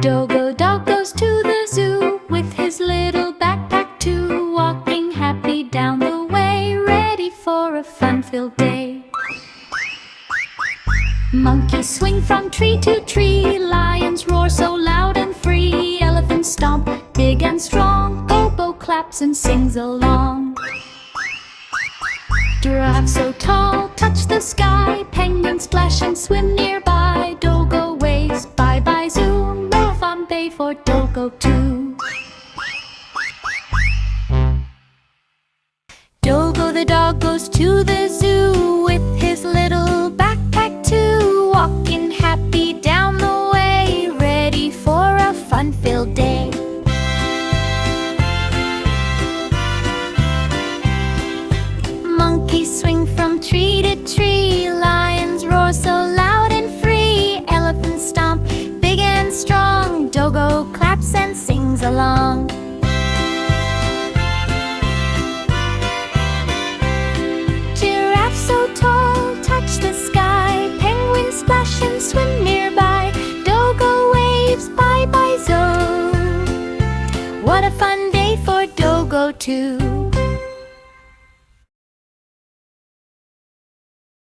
Dogo dog goes to the zoo with his little backpack too, walking happy down the way, ready for a fun-filled day. Monkeys swing from tree to tree, lions roar so loud and free, elephants stomp big and strong, Bobo claps and sings along. Giraffe so tall, touch the sky, penguins splash and swim nearby, Dogo waves, bye-bye zoo, Marathon Bay for Dogo too. Dogo the dog goes to the zoo with his little backpack too, walking happy down the way, ready for a fun-filled day. Monkeys swing from tree to tree, lions roar so loud and free, elephants stomp big and strong, Dogo claps and sings along. Giraffe so tall, touch the sky, penguins splash and swim nearby, Dogo waves, bye-bye zoo. What a fun day for Dogo too.